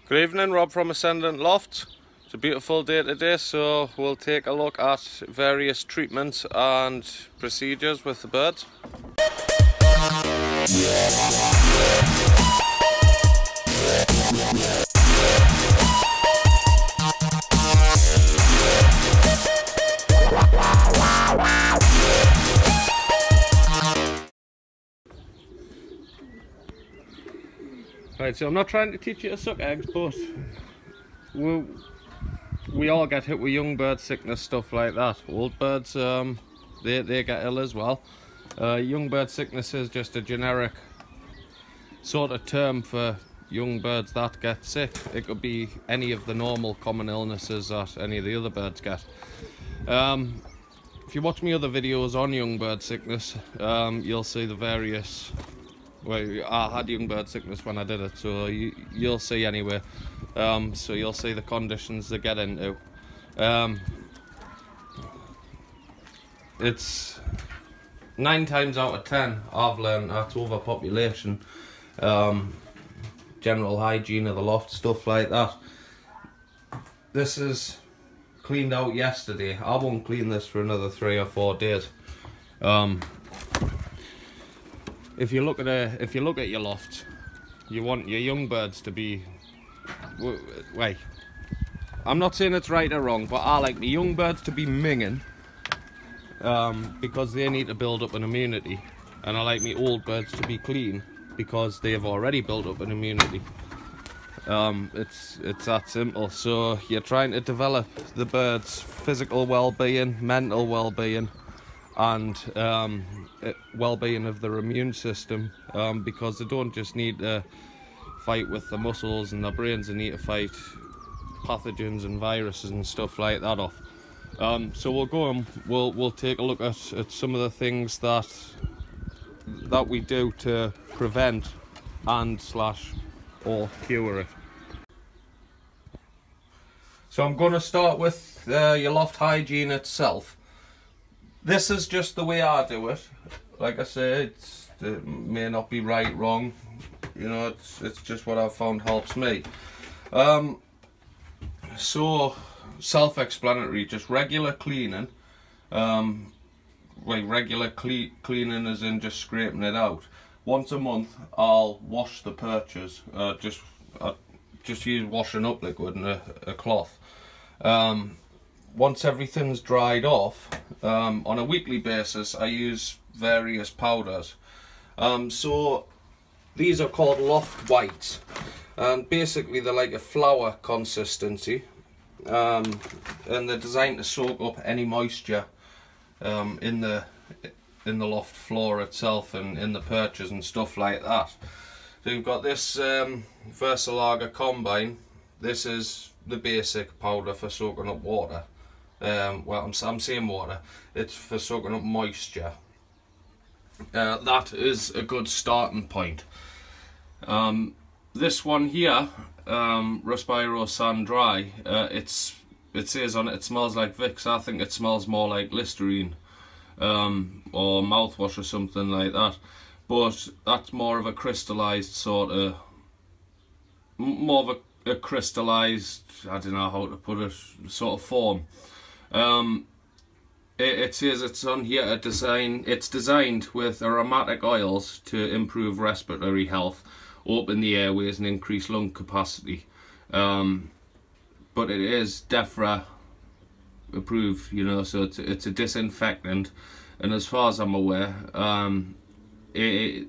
Good evening, Rob from Ascendant Loft. It's a beautiful day today, so we'll take a look at various treatments and procedures with the birds. Right, so I'm not trying to teach you to suck eggs, but we all get hit with young bird sickness, stuff like that. Old birds, they get ill as well. Young bird sickness is just a generic sort of term for young birds that get sick. It could be any of the normal common illnesses that any of the other birds get. If you watch my other videos on young bird sickness, you'll see the various... Well, I had young bird sickness when I did it, so you'll see anyway. So you'll see the conditions they get into. It's 9 times out of 10 I've learned that's overpopulation, general hygiene of the loft, stuff like that. This is cleaned out yesterday. I won't clean this for another 3 or 4 days. If you look at your loft, you want your young birds to be... Wait, I'm not saying it's right or wrong, but I like the young birds to be minging, because they need to build up an immunity, and I like my old birds to be clean because they've already built up an immunity. It's that simple. So you're trying to develop the birds' physical well-being, mental well-being, and well-being of their immune system, because they don't just need to fight with the muscles and their brains, they need to fight pathogens and viruses and stuff like that off. So we'll go and we'll take a look at some of the things that we do to prevent and or cure it. So I'm going to start with your loft hygiene itself. This is just the way I do it. Like I say, it may not be right, wrong. You know, it's just what I've found helps me. So self-explanatory, just regular cleaning. Regular cleaning as in just scraping it out. Once a month, I'll wash the perches. Just use washing up liquid and a cloth. Once everything's dried off, on a weekly basis, I use various powders. So these are called loft whites, and basically they're like a flour consistency, and they're designed to soak up any moisture in the loft floor itself and in the perches and stuff like that. So you've got this Versalager Combine. This is the basic powder for soaking up water. Well, I'm saying water. It's for soaking up moisture. That is a good starting point. This one here, Respiro Sundry, it says on it, it smells like Vicks. I think it smells more like Listerine, or mouthwash or something like that. But that's more of a crystallized sort of, more of a crystallized, I don't know how to put it, sort of form. It says it's on here it's designed with aromatic oils to improve respiratory health, open the airways and increase lung capacity. But it is DEFRA approved, you know, so it's a disinfectant, and as far as I'm aware, that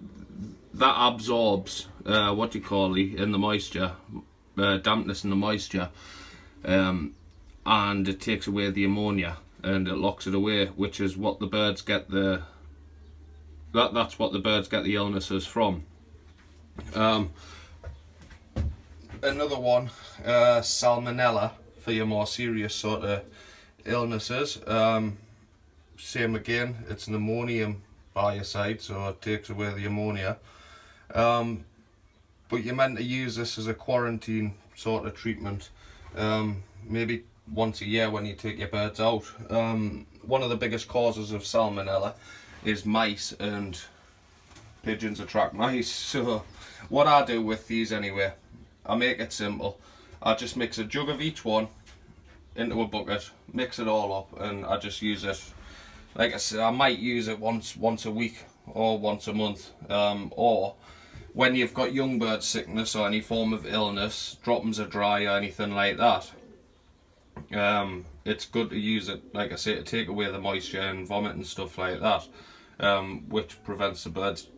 absorbs what you call in the moisture, dampness in the moisture, and it takes away the ammonia and it locks it away, which is what the birds get that's what the birds get the illnesses from. Another one, Salmonella, for your more serious sort of illnesses. Same again, it's an ammonium biocide, so it takes away the ammonia. But you're meant to use this as a quarantine sort of treatment, maybe once a year when you take your birds out. One of the biggest causes of salmonella is mice, and pigeons attract mice. So what I do with these anyway, I make it simple. I just mix a jug of each one into a bucket, mix it all up, and I just use it. Like I said, I might use it once a week or once a month, or when you've got young bird sickness or any form of illness, droppings are dry or anything like that. It's good to use it, like I say, to take away the moisture and vomit and stuff like that, which prevents the birds.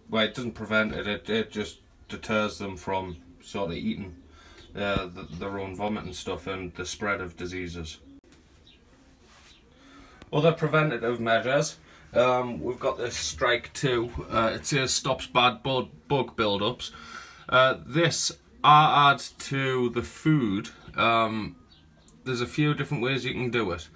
Well, it doesn't prevent it, it just deters them from sort of eating their own vomit and stuff, and the spread of diseases. Other preventative measures, we've got this Strike 2. It says stops bad bug build-ups. This I add to the food. There's a few different ways you can do it,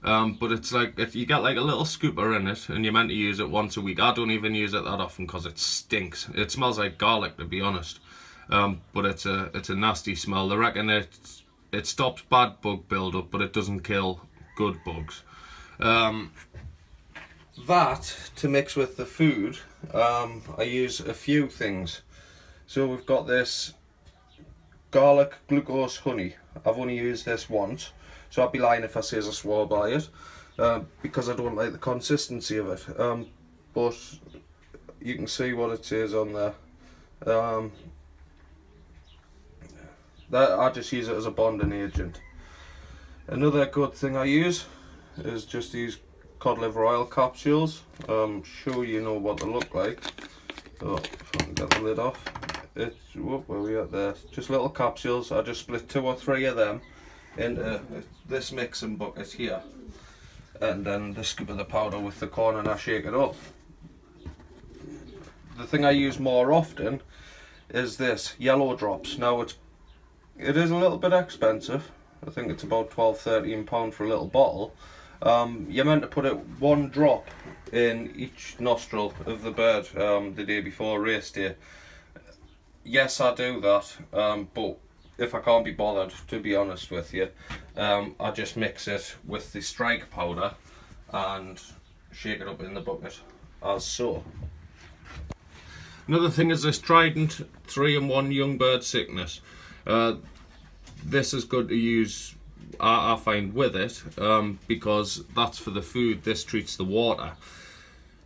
but it's like you get like a little scooper in it, and you're meant to use it once a week. I don't even use it that often because it stinks. It smells like garlic, to be honest, but it's a nasty smell. They reckon it stops bad bug build-up, but it doesn't kill good bugs. That to mix with the food, I use a few things. So we've got this garlic glucose honey. I've only used this once, so I'd be lying if I say I swore by it, because I don't like the consistency of it. But you can see what it says on there. That I just use it as a bonding agent. Another good thing I use is just these Cod Liver Oil Capsules. I'm sure you know what they look like. Oh, if I can get the lid off. It's, whoop, where are we at there? Just little capsules. I just split 2 or 3 of them into this mixing bucket here, and then the scoop of the powder with the corn, and I shake it up. The thing I use more often is this yellow drops. Now it is a little bit expensive. I think it's about £12–13 for a little bottle. You're meant to put it 1 drop in each nostril of the bird the day before race day. Yes, I do that, but if I can't be bothered, to be honest with you, I just mix it with the Strike powder and shake it up in the bucket, as so. Another thing is this Trident 3-in-1 young bird sickness. This is good to use, I find, with it, because that's for the food. This treats the water.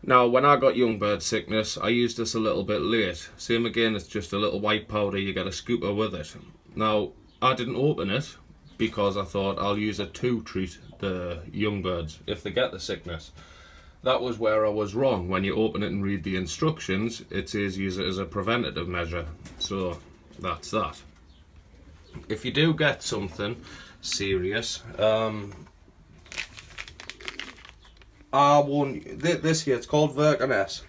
Now, when I got young bird sickness, I used this a little bit late. Same again, it's just a little white powder, you get a scooper with it. Now, I didn't open it because I thought I'll use it to treat the young birds if they get the sickness. That was where I was wrong. When you open it and read the instructions, it says use it as a preventative measure. So, that's that. If you do get something serious, I won't. This here, it's called Vercanes.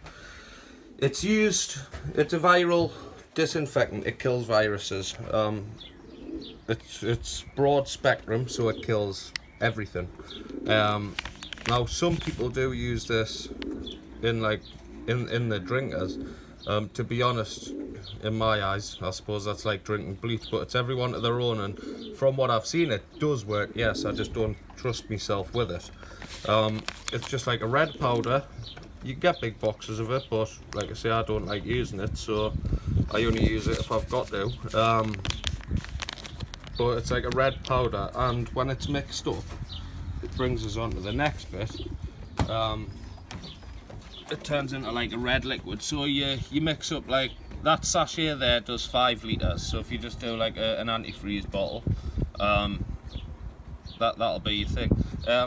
It's a viral disinfectant. It kills viruses. It's broad spectrum, so it kills everything. Now some people do use this in the drinkers. To be honest, in my eyes, I suppose that's like drinking bleach, but it's everyone to their own, and from what I've seen, it does work. Yes, I just don't trust myself with it. It's just like a red powder. You can get big boxes of it, but like I say, I don't like using it, so I only use it if I've got to. But it's like a red powder, and when it's mixed up, it brings us on to the next bit. It turns into like a red liquid. So you mix up, like that sachet there does 5 litres. So if you just do like an antifreeze bottle, that'll be your thing.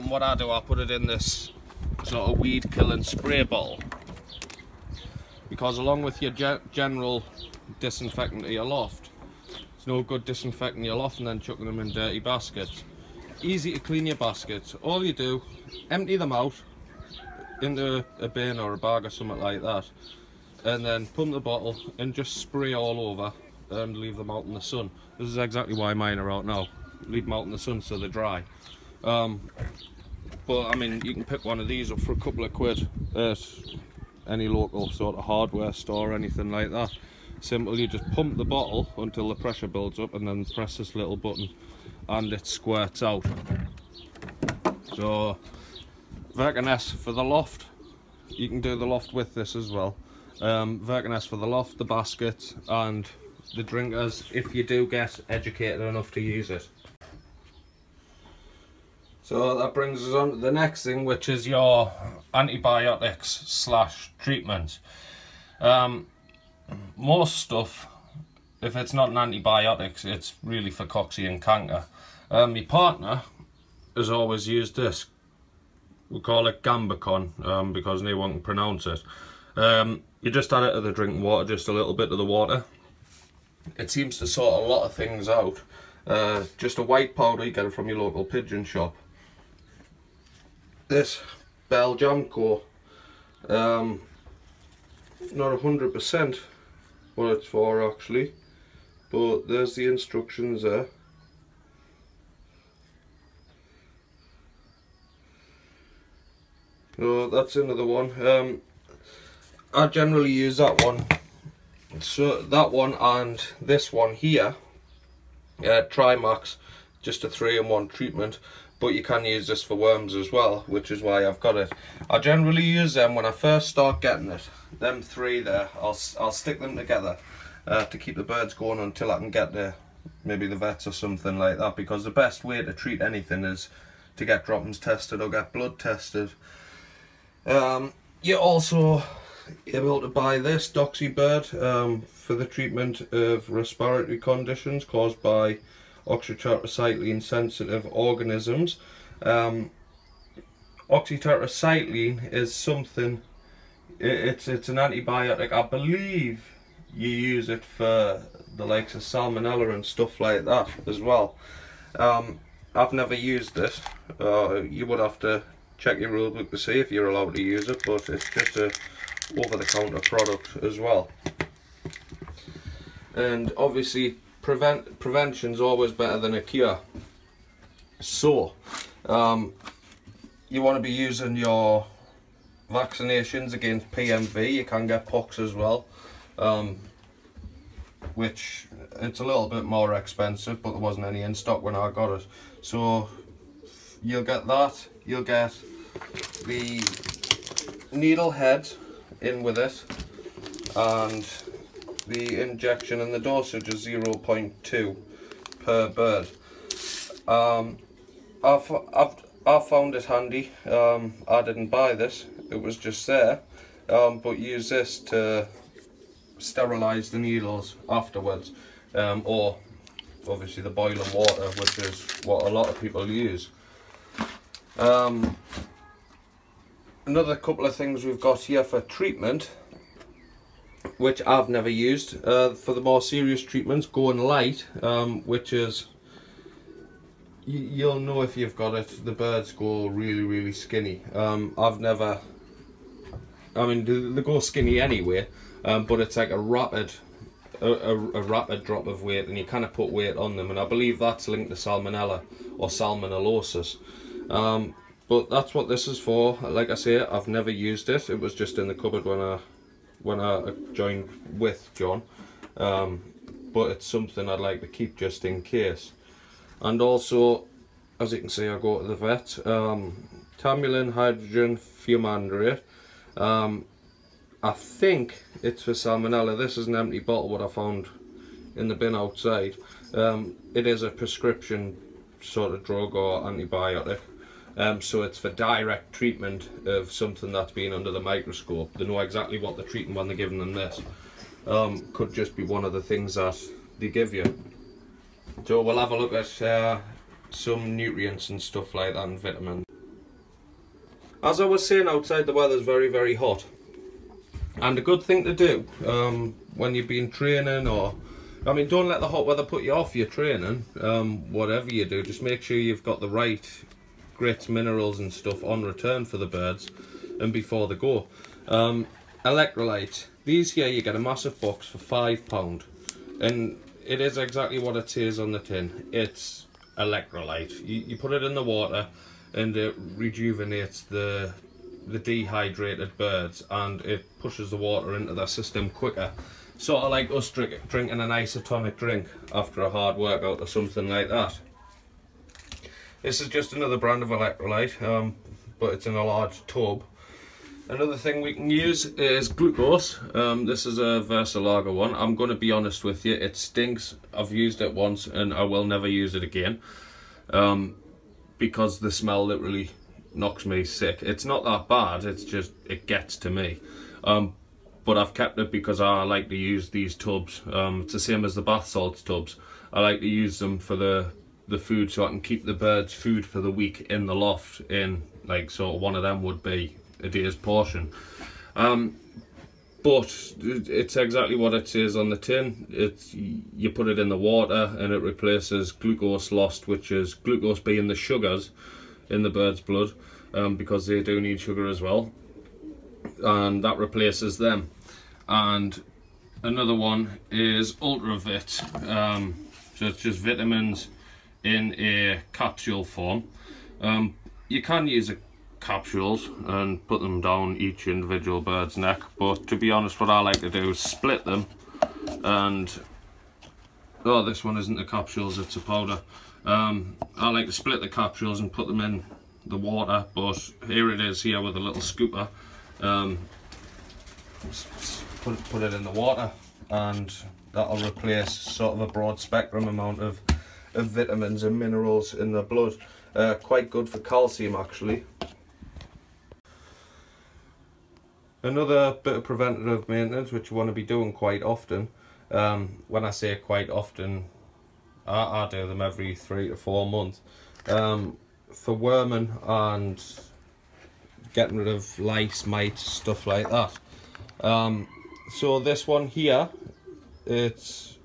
What I do, I put it in this sort of weed killing spray bottle, because along with your general disinfectant of your loft, it's no good disinfecting your loft and then chucking them in dirty baskets. Easy to clean your baskets. All you do, empty them out into a bin or a bag or something like that, and then pump the bottle and just spray all over and leave them out in the sun. This is exactly why mine are out now. Leave them out in the sun so they're dry. But I mean, you can pick one of these up for a couple of quid at any local sort of hardware store or anything like that. Simple, you just pump the bottle until the pressure builds up, and then press this little button and it squirts out. So Vercanes for the loft, you can do the loft with this as well. Vercanes for the loft, the basket, and the drinkers if you do get educated enough to use it. So that brings us on to the next thing, which is your antibiotics / treatment. Most stuff, if it's not an antibiotics, it's really for cocci and canker. My partner has always used this. We call it Gambicon because no one can pronounce it. You just add it to the drinking water, just a little bit of the water. It seems to sort a lot of things out. Just a white powder, you get it from your local Pigeon shop. This Belgiumco, not 100% what it's for actually, but there's the instructions there. So that's another one. I generally use that one. So that one and this one here, Trimax, just a 3-in-1 treatment. But you can use this for worms as well, which is why I've got it. I generally use them when I first start getting it. Them three there, I'll stick them together to keep the birds going until I can get to maybe the vets or something like that. Because the best way to treat anything is to get droppings tested or get blood tested. You're also able to buy this Doxybird for the treatment of respiratory conditions caused by oxytetracycline sensitive organisms. Oxytetracycline is something, it's an antibiotic. I believe you use it for the likes of Salmonella and stuff like that as well. I've never used it. You would have to check your rule book to see if you're allowed to use it, but it's just a over-the-counter product as well. And obviously prevention's always better than a cure. So you want to be using your vaccinations against PMV. You can get pox as well, which it's a little bit more expensive, but there wasn't any in stock when I got it. So you'll get that. You'll get the needle head in with it, and the injection and the dosage is 0.2 per bird. I've found it handy. I didn't buy this, it was just there, but use this to sterilise the needles afterwards, or obviously the boiling water, which is what a lot of people use. Another couple of things we've got here for treatment, which I've never used, for the more serious treatments, going light, which is, you'll know if you've got it, the birds go really skinny. I've never, I mean they go skinny anyway, but it's like a rapid drop of weight, and you kind of put weight on them, and I believe that's linked to salmonella or salmonellosis. But that's what this is for. Like I say, I've never used it. It was just in the cupboard when I joined with John, but it's something I'd like to keep just in case. And also, as you can see, I go to the vet. Tamulin hydrogen fumarate. I think it's for salmonella. This is an empty bottle, what I found in the bin outside. It is a prescription sort of drug or antibiotic. So it's for direct treatment of something that's been under the microscope. They know exactly what they're treating when they're giving them this. Could just be one of the things that they give you. So we'll have a look at some nutrients and stuff like that, and vitamins. As I was saying, outside the weather's very hot. And a good thing to do when you've been training, or, I mean, don't let the hot weather put you off your training. Whatever you do, just make sure you've got the right grits, minerals and stuff on return for the birds and before they go. Electrolytes, these here you get a massive box for £5, and it is exactly what it says on the tin. It's electrolyte. You put it in the water and it rejuvenates the dehydrated birds, and it pushes the water into their system quicker, sort of like us drinking an isotonic drink after a hard workout or something like that. This is just another brand of electrolyte, but it's in a large tub. Another thing we can use is glucose. This is a Versalager one. I'm going to be honest with you, it stinks. I've used it once and I will never use it again, because the smell literally knocks me sick. It's not that bad, it's just, it gets to me. But I've kept it because I like to use these tubs. It's the same as the bath salts tubs. I like to use them for the food, so I can keep the birds food for the week in the loft, in like sort of one of them would be a day's portion. But it's exactly what it says on the tin. It's, you put it in the water and it replaces glucose lost, which is glucose being the sugars in the bird's blood, because they do need sugar as well, and that replaces them. And another one is Ultravit. So it's just vitamins in a capsule form. You can use capsules and put them down each individual bird's neck, but to be honest, what I like to do is split them. And oh, this one isn't the capsules, it's a powder. I like to split the capsules and put them in the water, but here it is here with a little scooper. Put it in the water, and that'll replace sort of a broad spectrum amount of vitamins and minerals in the blood. Quite good for calcium actually. Another bit of preventative maintenance which you want to be doing quite often, when I say quite often, I do them every 3 to 4 months, for worming and getting rid of lice, mites, stuff like that. So this one here, it's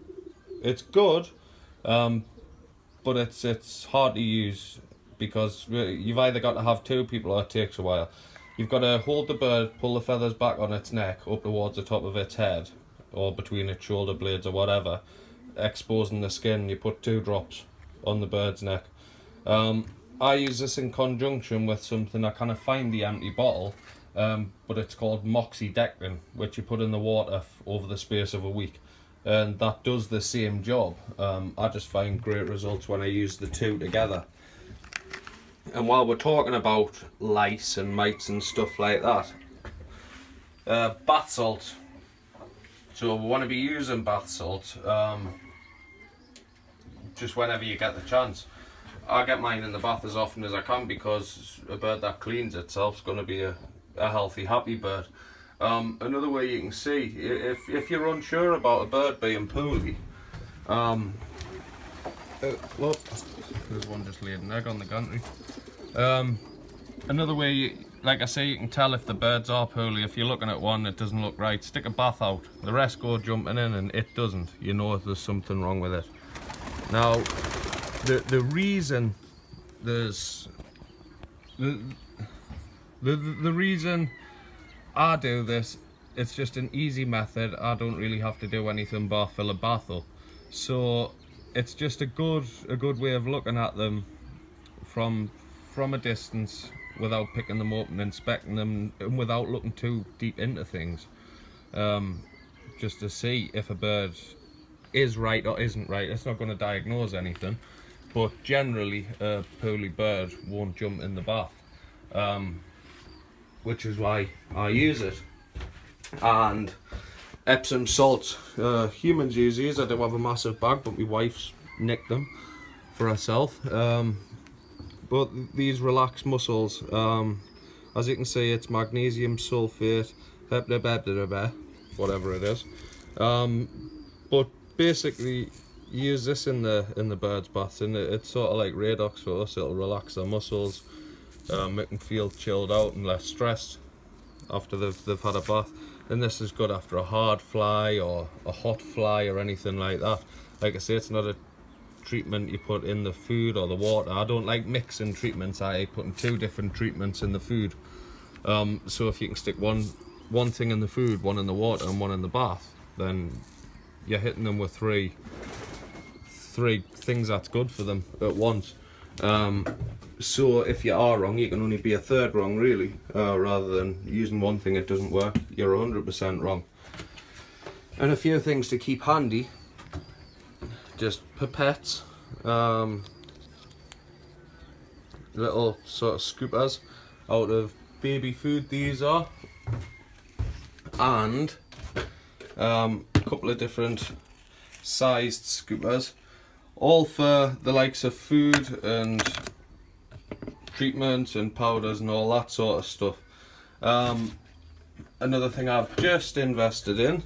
good, but it's hard to use because you've either got to have 2 people or it takes a while. You've got to hold the bird, pull the feathers back on its neck up towards the top of its head or between its shoulder blades or whatever, exposing the skin. You put 2 drops on the bird's neck. I use this in conjunction with something, I kind of find the empty bottle, but it's called moxidectin, which you put in the water over the space of a week, and that does the same job. I just find great results when I use the 2 together. And while we're talking about lice and mites and stuff like that, bath salt. So we want to be using bath salt just whenever you get the chance. I get mine in the bath as often as I can because a bird that cleans itself is going to be a healthy, happy bird. Another way you can see, if you're unsure about a bird being poorly, look, there's one just laid an egg on the gantry. Another way, like I say, you can tell if the birds are poorly. If you're looking at one that doesn't look right, stick a bath out. The rest go jumping in and it doesn't. You know if there's something wrong with it. Now, the reason there's the reason I do this, it's just an easy method. I don't really have to do anything but fill a bath up. So it's just a good way of looking at them from a distance without picking them up and inspecting them, and without looking too deep into things, just to see if a bird is right or isn't right. It's not going to diagnose anything, but generally a poorly bird won't jump in the bath, which is why I use it. And Epsom salts, humans use these. I do have a massive bag, but my wife's nicked them for herself. But these relax muscles. As you can see, it's magnesium sulfate, whatever it is. But basically, use this in the bird's baths, and it's sort of like Radox for us. It'll relax their muscles, make them feel chilled out and less stressed after they've had a bath. And this is good after a hard fly or a hot fly or anything like that. Like I say, it's not a treatment you put in the food or the water. I don't like mixing treatments. I hate putting 2 different treatments in the food. So if you can stick one thing in the food, one in the water and one in the bath, then you're hitting them with three things that's good for them at once. So if you are wrong, you can only be a third wrong really, rather than using one thing it doesn't work, you're 100% wrong. And a few things to keep handy, just pipettes, little sort of scoopers out of baby food. These are and a couple of different sized scoopers, all for the likes of food and treatments and powders and all that sort of stuff. Another thing I've just invested in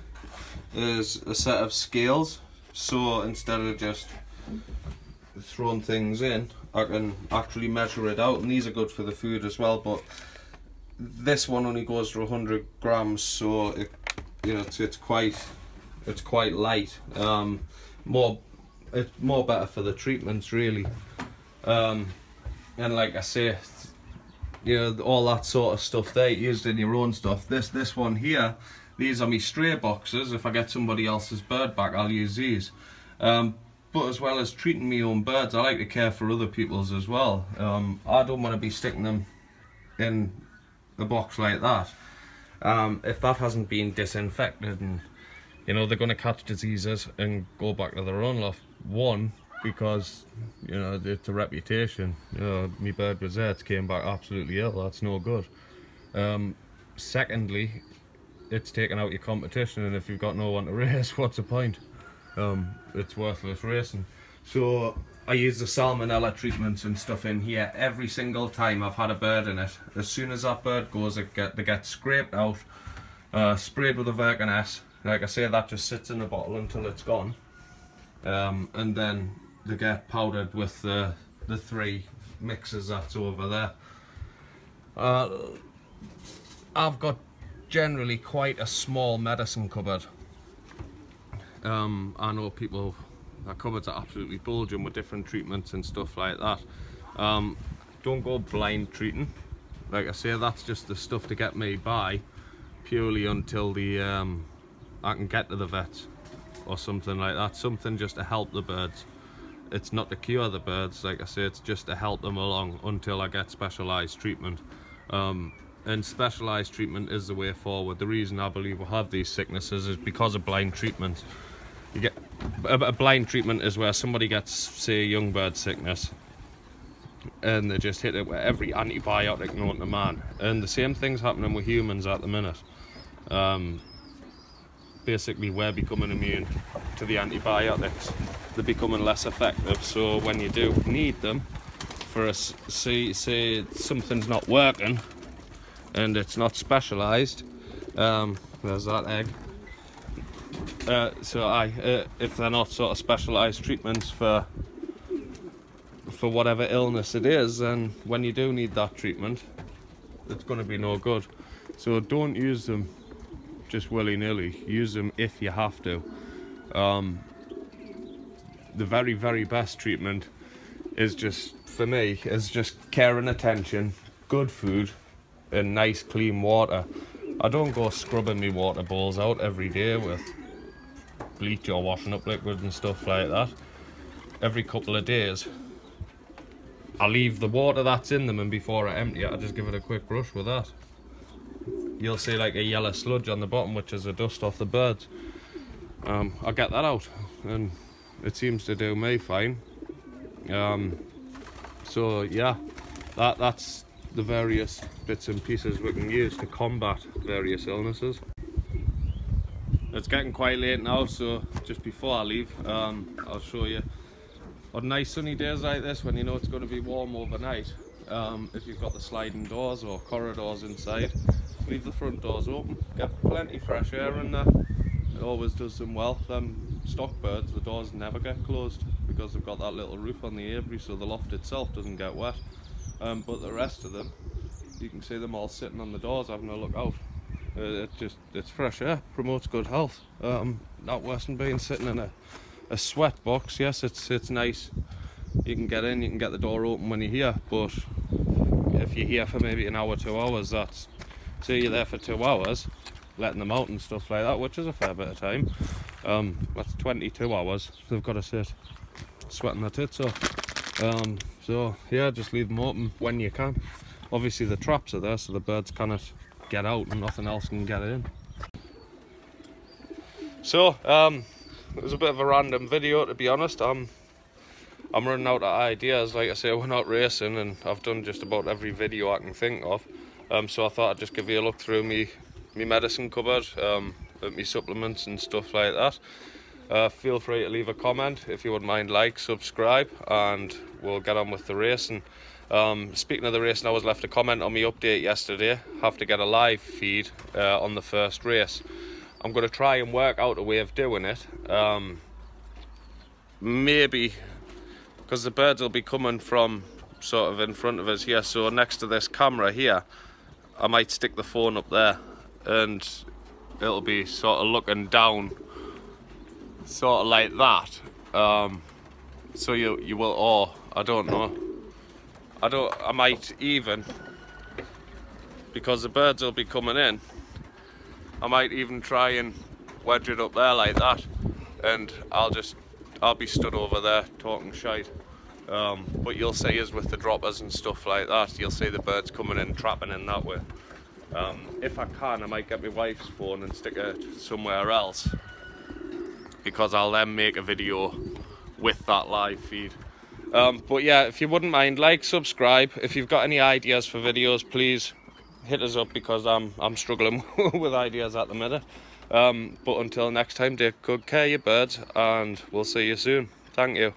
is a set of scales, so instead of just throwing things in, I can actually measure it out, and these are good for the food as well. But this one only goes to 100 grams, so it's quite light. It's more better for the treatments, really. And like I say, all that sort of stuff there, used in your own stuff. This one here, these are my stray boxes. If I get somebody else's bird back, I'll use these. But as well as treating my own birds, I like to care for other people's as well. I don't want to be sticking them in a box like that if that hasn't been disinfected, and they're going to catch diseases and go back to their own loft. One, because it's a reputation. My bird was there, it came back absolutely ill. That's no good. Secondly, it's taken out your competition, and if you've got no one to race, what's the point? It's worthless racing. So I use the Salmonella treatments and stuff in here every single time I've had a bird in it. As soon as that bird goes, they get scraped out, sprayed with a Virgin S. Like I say, that just sits in a bottle until it's gone, and then they get powdered with the 3 mixes that's over there. I've got generally quite a small medicine cupboard. I know people, their cupboards are absolutely bulging with different treatments and stuff like that. Don't go blind treating. Like I say, that's just the stuff to get me by, purely until I can get to the vet or something like that. Something just to help the birds. It's not to cure the birds, like I say, it's just to help them along until I get specialised treatment. And specialised treatment is the way forward. The reason I believe we have these sicknesses is because of blind treatment. You get a blind treatment is where somebody gets, say, young bird sickness, and they just hit it with every antibiotic known to man. And the same thing's happening with humans at the minute. Basically, we're becoming immune to the antibiotics. They're becoming less effective. So when you do need them for say something's not working and it's not specialised, there's that egg. If they're not sort of specialised treatments for whatever illness it is, then when you do need that treatment, it's going to be no good. So don't use them just willy-nilly. Use them if you have to. The very, very best treatment is just, for me, is just care and attention, good food, and nice clean water. I don't go scrubbing my water bowls out every day with bleach or washing up liquid and stuff like that. Every couple of days I leave the water that's in them, and before I empty it, I just give it a quick brush with that. You'll see like a yellow sludge on the bottom, which is the dust off the birds. I get that out and it seems to do me fine. So yeah, that's the various bits and pieces we can use to combat various illnesses. It's getting quite late now, so just before I leave, I'll show you on nice sunny days like this, when you know it's going to be warm overnight, if you've got the sliding doors or corridors inside, leave the front doors open, get plenty fresh air in there. It always does them well. Them stock birds, the doors never get closed because they've got that little roof on the aviary, so the loft itself doesn't get wet. But the rest of them, you can see them all sitting on the doors having a look out. It's fresh air, promotes good health. Not worse than being sitting in a sweat box. Yes, it's nice. You can get in, you can get the door open when you're here, but if you're here for maybe an hour, 2 hours, that's, say you're there for 2 hours, letting them out and stuff like that, which is a fair bit of time. That's 22 hours they've got to sit sweating their tits off. So yeah, just leave them open when you can. Obviously the traps are there so the birds cannot get out and nothing else can get in. So it was a bit of a random video, to be honest. I'm running out of ideas. Like I say, we're not racing and I've done just about every video I can think of. So I thought I'd just give you a look through me my medicine cupboard, my supplements and stuff like that. Feel free to leave a comment. If you wouldn't mind, like, subscribe, and we'll get on with the racing. Speaking of the racing, I was left a comment on my update yesterday. Have to get a live feed on the first race. I'm going to try and work out a way of doing it. Maybe because the birds will be coming from sort of in front of us here, so next to this camera here, I might stick the phone up there and it'll be sort of looking down, sort of like that. So you will, or I don't know, I might even, because the birds will be coming in, I might even try and wedge it up there like that, and I'll be stood over there talking shite. But you'll see us with the droppers and stuff like that, you'll see the birds coming in, trapping in that way. If I can, I might get my wife's phone and stick it somewhere else, because I'll then make a video with that live feed. But yeah, if you wouldn't mind, like, subscribe. If you've got any ideas for videos, please hit us up, because I'm struggling with ideas at the minute. But until next time, take good care of your birds, and we'll see you soon. Thank you.